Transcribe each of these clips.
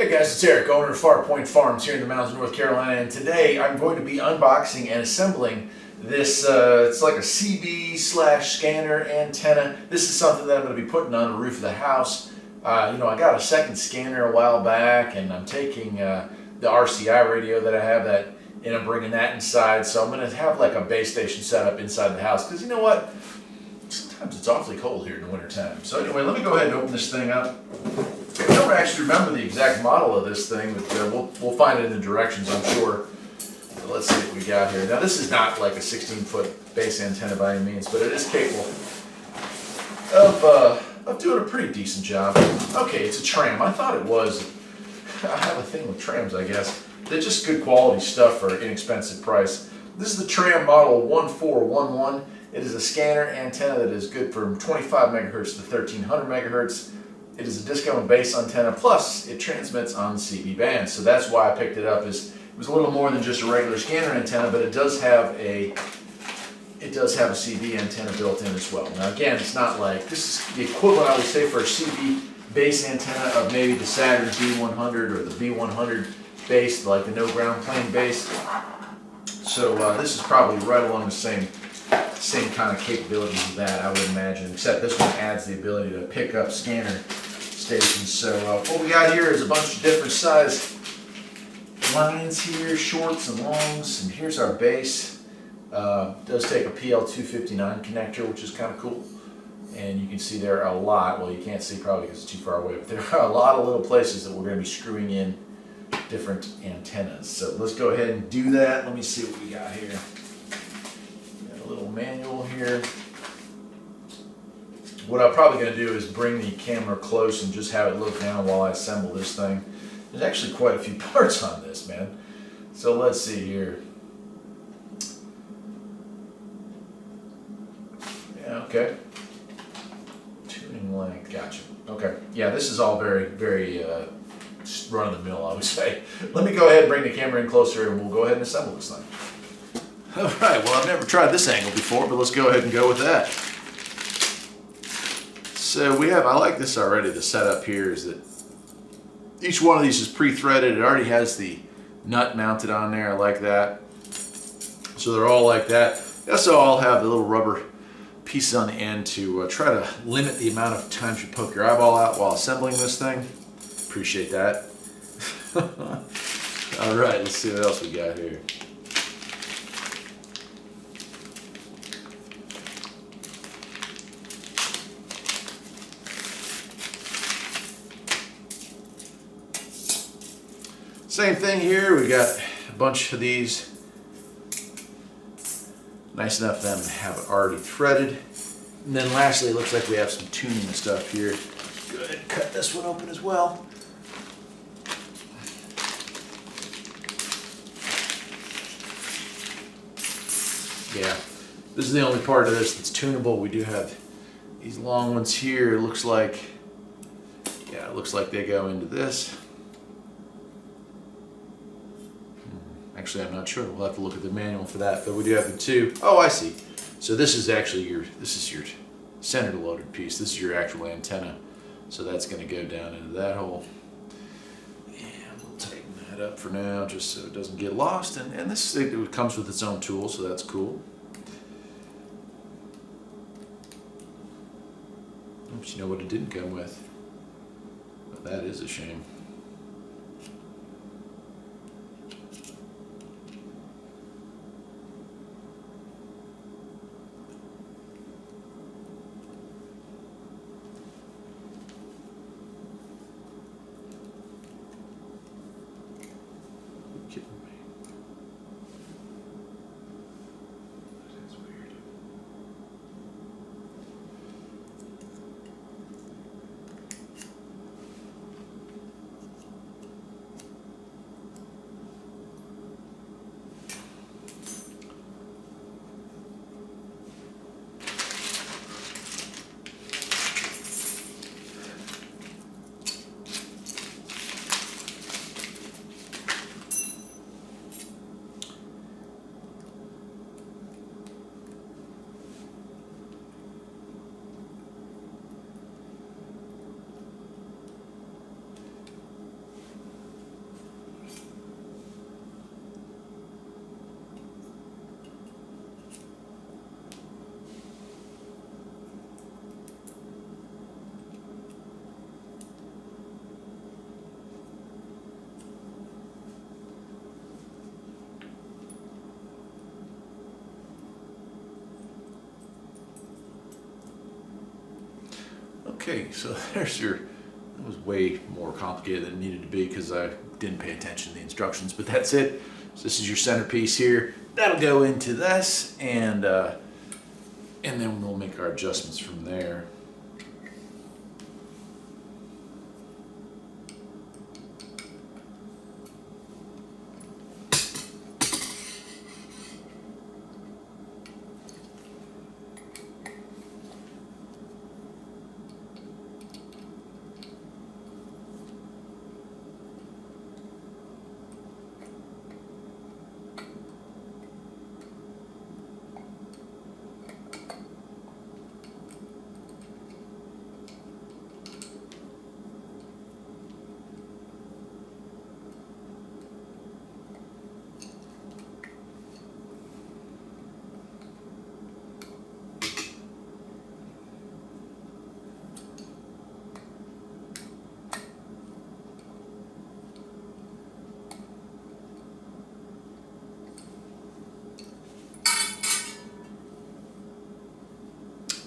Hey guys, it's Eric, owner of Far Point Farms here in the mountains of North Carolina, and today I'm going to be unboxing and assembling this, it's like a CB/scanner antenna. This is something that I'm going to be putting on the roof of the house. I got a second scanner a while back, and I'm taking the RCI radio that I have and I'm bringing that inside, so I'm going to have like a base station set up inside the house, because you know what? Sometimes it's awfully cold here in the wintertime. So anyway, let me go ahead and open this thing up. I don't actually remember the exact model of this thing, but we'll find it in the directions, I'm sure. So let's see what we got here. Now this is not like a 16-foot base antenna by any means, but it is capable of doing a pretty decent job. Okay, it's a TRAM. I thought it was. I have a thing with TRAMs, I guess. They're just good quality stuff for an inexpensive price. This is the TRAM model 1411. It is a scanner antenna that is good from 25 megahertz to 1300 megahertz. It is a Discone base antenna, plus it transmits on CB bands. So that's why I picked it up. It was a little more than just a regular scanner antenna, but it does have a CB antenna built in as well. Now again, it's not like, this is the equivalent, I would say, for a CB base antenna of maybe the Saturn B100 or the B100 base, like the no ground plane base. So this is probably right along the same kind of capabilities of that, I would imagine, except this one adds the ability to pick up scanner stations. So what we got here is a bunch of different size lines here, shorts and longs, and here's our base. Does take a PL259 connector, which is kind of cool, and you can see there are a lot, well you can't see probably because it's too far away, but there are a lot of little places that we're going to be screwing in different antennas. So let's go ahead and do that. Let me see what we got here. Got a little manual here. What I'm probably going to do is bring the camera close and just have it look down while I assemble this thing. There's actually quite a few parts on this, man. So let's see here. Yeah, okay. Tuning length, gotcha. Okay, yeah, this is all very, very run-of-the-mill, I would say. Let me go ahead and bring the camera in closer and we'll go ahead and assemble this thing. Alright, well I've never tried this angle before, but let's go ahead and go with that. So I like this already. The setup here is that each one of these is pre-threaded. It already has the nut mounted on there. I like that. So they're all like that. They also all have the little rubber pieces on the end to try to limit the amount of times you poke your eyeball out while assembling this thing. Appreciate that. All right, let's see what else we got here. Same thing here, we got a bunch of these. Nice enough for them to have it already threaded. And then lastly, it looks like we have some tuning stuff here. Go ahead and cut this one open as well. Yeah, this is the only part of this that's tunable. We do have these long ones here. It looks like, yeah, it looks like they go into this. Actually, I'm not sure. We'll have to look at the manual for that, but we do have the two. Oh, I see. So this is actually your center loaded piece. This is your actual antenna. So that's going to go down into that hole. And we'll tighten that up for now, just so it doesn't get lost. And this it comes with its own tool, so that's cool. Oops, you know what it didn't come with? Well, that is a shame. Okay, so there's your, that was way more complicated than it needed to be because I didn't pay attention to the instructions, but that's it. So this is your centerpiece here. That'll go into this, and then we'll make our adjustments from there.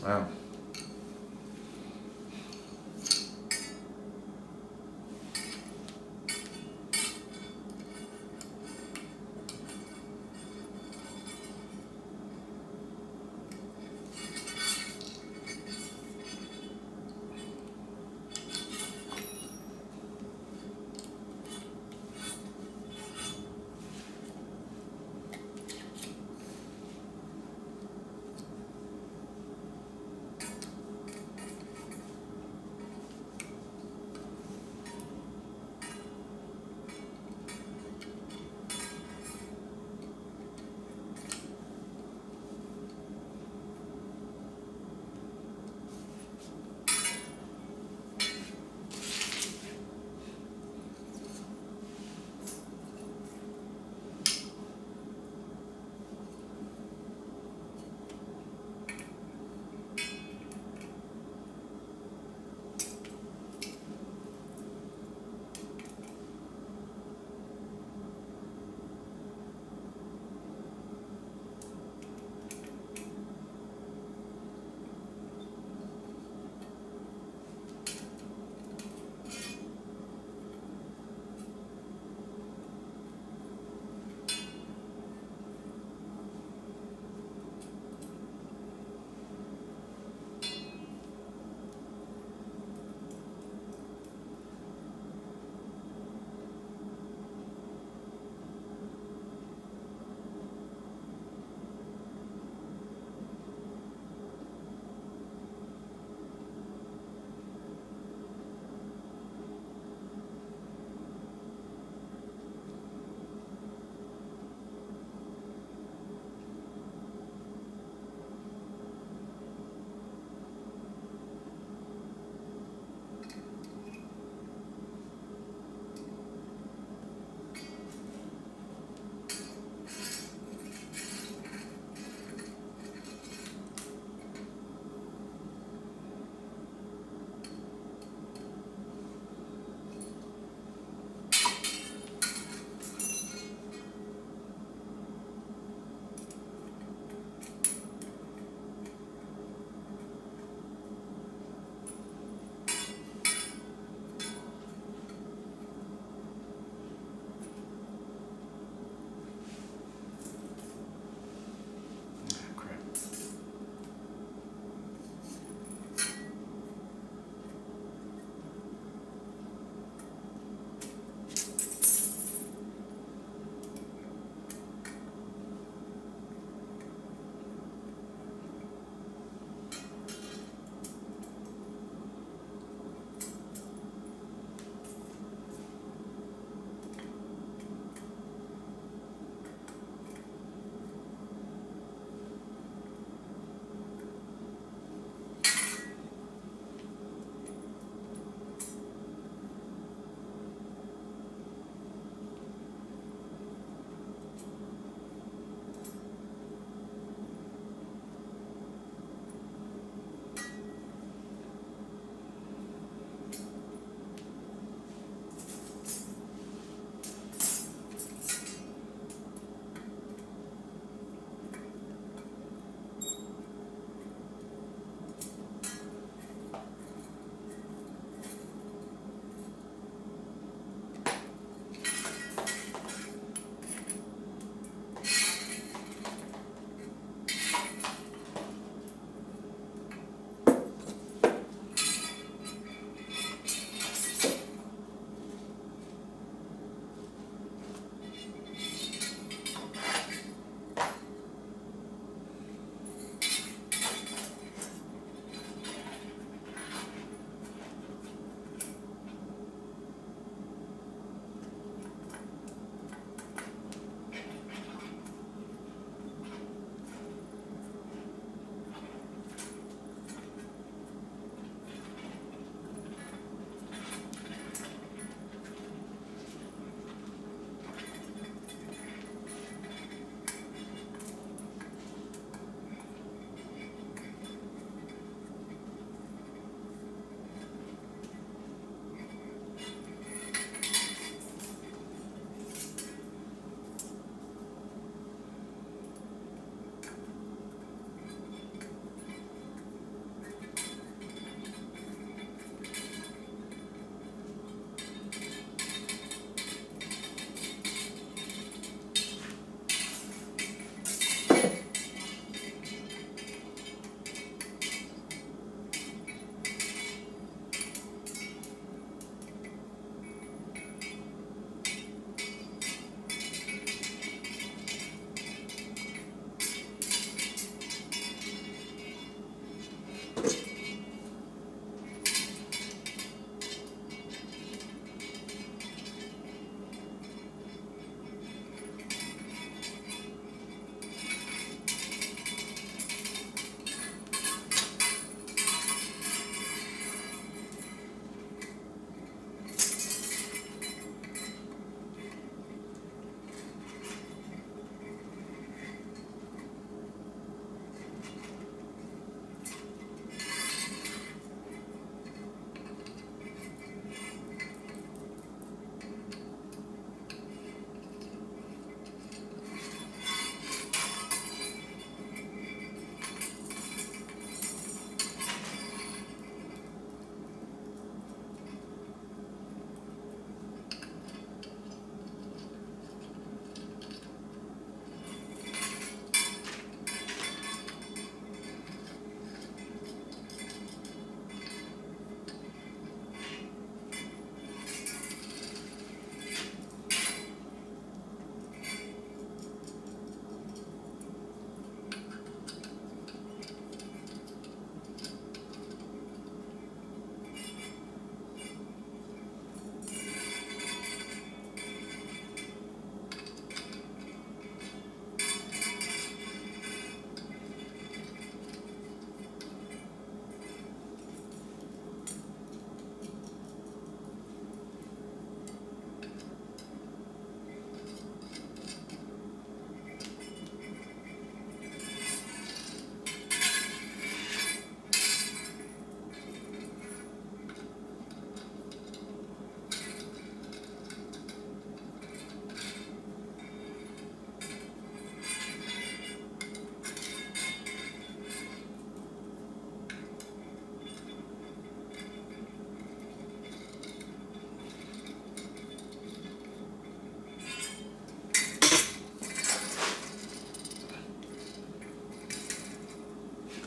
Wow.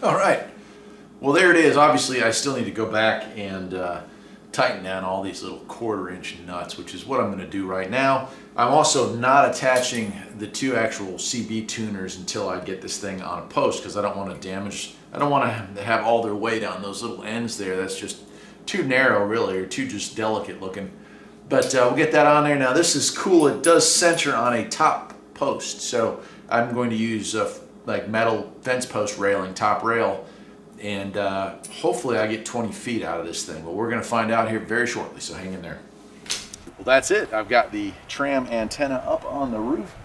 All right. Well, there it is. Obviously, I still need to go back and tighten down all these little 1/4-inch nuts, which is what I'm going to do right now. I'm also not attaching the 2 actual CB tuners until I get this thing on a post, because I don't want to damage, I don't want to have all their weight on those little ends there. That's just too narrow, really, or too just delicate looking. But we'll get that on there. Now, this is cool. It does center on a top post, so I'm going to use like metal fence post railing, top rail, and hopefully I get 20 feet out of this thing. But we're going to find out here very shortly, so hang in there. Well, that's it. I've got the TRAM antenna up on the roof.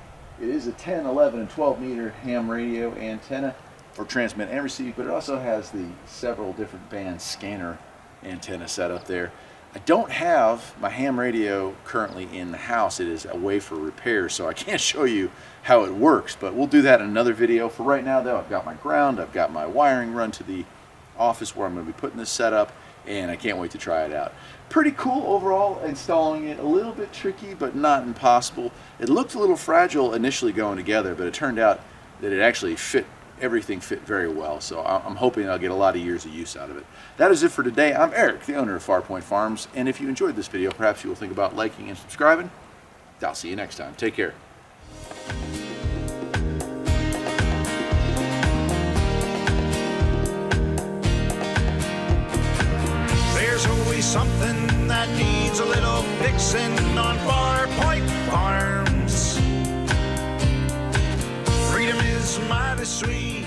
It is a 10, 11, and 12 meter ham radio antenna for transmit and receive, but it also has the several different band scanner antenna set up there. I don't have my ham radio currently in the house. It is away for repair, so I can't show you how it works, but we'll do that in another video. For right now, though, I've got my ground, I've got my wiring run to the office where I'm going to be putting this set up, and I can't wait to try it out. Pretty cool overall. Installing it a little bit tricky, but not impossible. It looked a little fragile initially going together, but it turned out that it actually fit. Everything fit very well, so I'm hoping I'll get a lot of years of use out of it. That is it for today. I'm Eric, the owner of Farpoint Farms, and if you enjoyed this video, perhaps you will think about liking and subscribing. I'll see you next time. Take care. There's always something that needs a little fixing on Farpoint Farms. Freedom is mighty sweet.